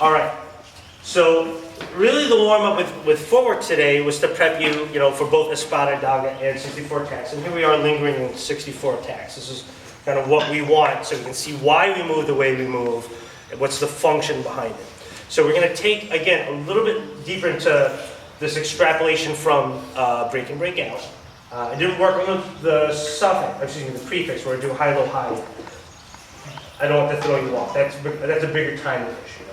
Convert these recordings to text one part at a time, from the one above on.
All right. So really the warm-up with footwork today was to prep you, for both Espada y Daga and 64 attacks. And here we are lingering in 64 attacks. This is kind of what we want, so we can see why we move the way we move, and what's the function behind it. So we're going to take, again, a little bit deeper into this extrapolation from break and break out. I didn't work on the suffix, the prefix, where I do high, low, high. I don't want to throw you off. That's a bigger timing issue.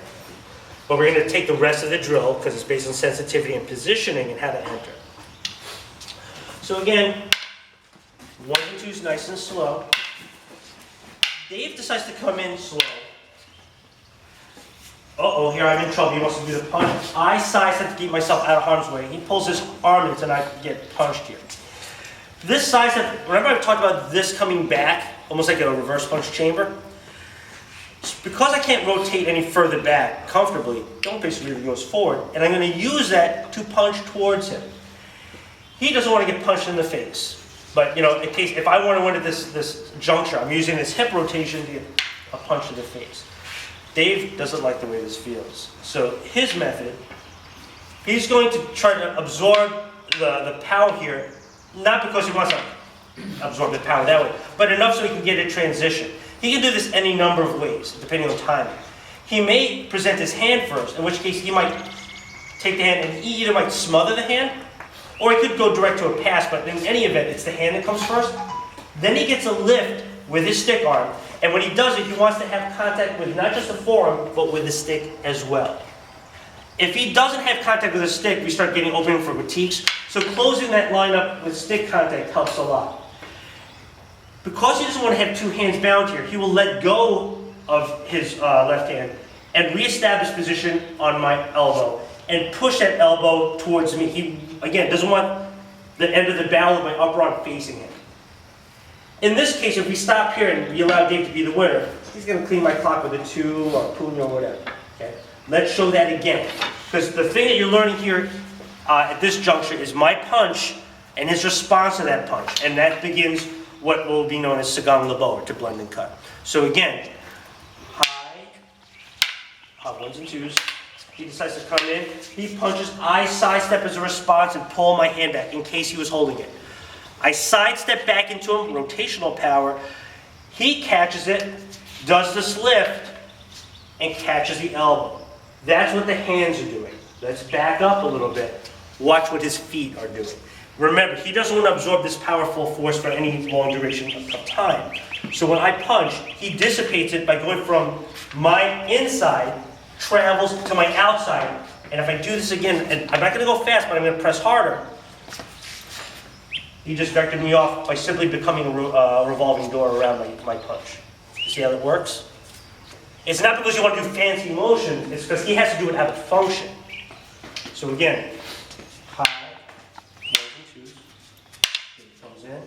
But we're going to take the rest of the drill, because it's based on sensitivity and positioning and how to enter. So again, 1 and 2 is nice and slow. Dave decides to come in slow. Uh-oh, here I'm in trouble. He wants to do the punch. I sidestep to keep myself out of harm's way. He pulls his arm in and I get punched here. This sidestep, remember I talked about this coming back, almost like in a reverse punch chamber? Because I can't rotate any further back comfortably, don't basically really goes forward, and I'm going to use that to punch towards him. He doesn't want to get punched in the face. But, in case, if I want to win at this juncture, I'm using this hip rotation to get a punch to the face. Dave doesn't like the way this feels. So his method, he's going to try to absorb the power here, not because he wants to absorb the power that way, but enough so he can get a transition. He can do this any number of ways, depending on timing. He may present his hand first, in which case he might take the hand and he either might smother the hand, or he could go direct to a pass, but in any event, it's the hand that comes first. Then he gets a lift with his stick arm, and when he does it, he wants to have contact with not just the forearm, but with the stick as well. If he doesn't have contact with the stick, we start getting opening for critiques, so closing that line up with stick contact helps a lot. Because he doesn't want to have 2 hands bound here, he will let go of his left hand and reestablish position on my elbow and push that elbow towards me. He, again, doesn't want the end of the barrel of my upper arm facing him. In this case, if we stop here and we allow Dave to be the winner, he's going to clean my clock with a 2 or a puño or whatever. Okay? Let's show that again. Because the thing that you're learning here at this juncture is my punch and his response to that punch. And that begins what will be known as Sagang Labo, or to blend and cut. So again, high, 1s and 2s. He decides to come in. He punches. I sidestep as a response and pull my hand back in case he was holding it. I sidestep back into him, rotational power. He catches it, does this lift, and catches the elbow. That's what the hands are doing. Let's back up a little bit. Watch what his feet are doing. Remember, he doesn't want to absorb this powerful force for any long duration of time. So when I punch, he dissipates it by going from my inside, travels to my outside. And if I do this again, and I'm not going to go fast, but I'm going to press harder, he just vectored me off by simply becoming a revolving door around my punch. See how that works? It's not because you want to do fancy motion, it's because he has to do it out of function. So again, high, 1s and 2s. He comes in.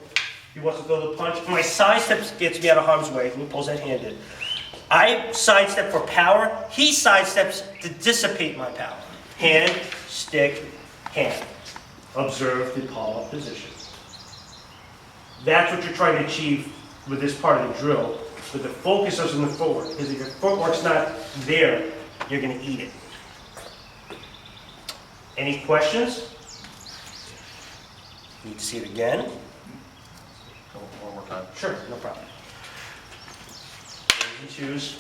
He wants to throw the punch. My sidestep gets me out of harm's way, and he pulls that hand in. I sidestep for power. He sidesteps to dissipate my power. Hand, stick, hand. Observe the palm-up position. That's what you're trying to achieve with this part of the drill. But the focus is on the footwork. Because if your footwork's not there, you're going to eat it. Any questions? Need to see it again? One more time. Sure, no problem. 1s and 2s.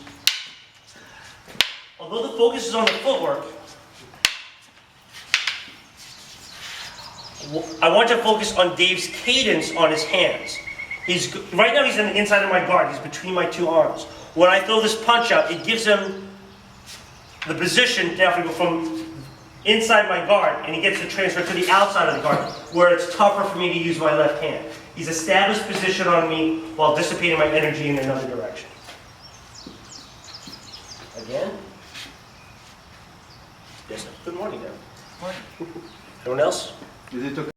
Although the focus is on the footwork, I want to focus on Dave's cadence on his hands. Right now he's on the inside of my guard. He's between my 2 arms. When I throw this punch out, it gives him the position now from inside my guard, and he gets to transfer to the outside of the guard, where it's tougher for me to use my left hand. He's established position on me while dissipating my energy in another direction. Again. Yes, sir. Good morning, Dan. Everyone else? Is it okay?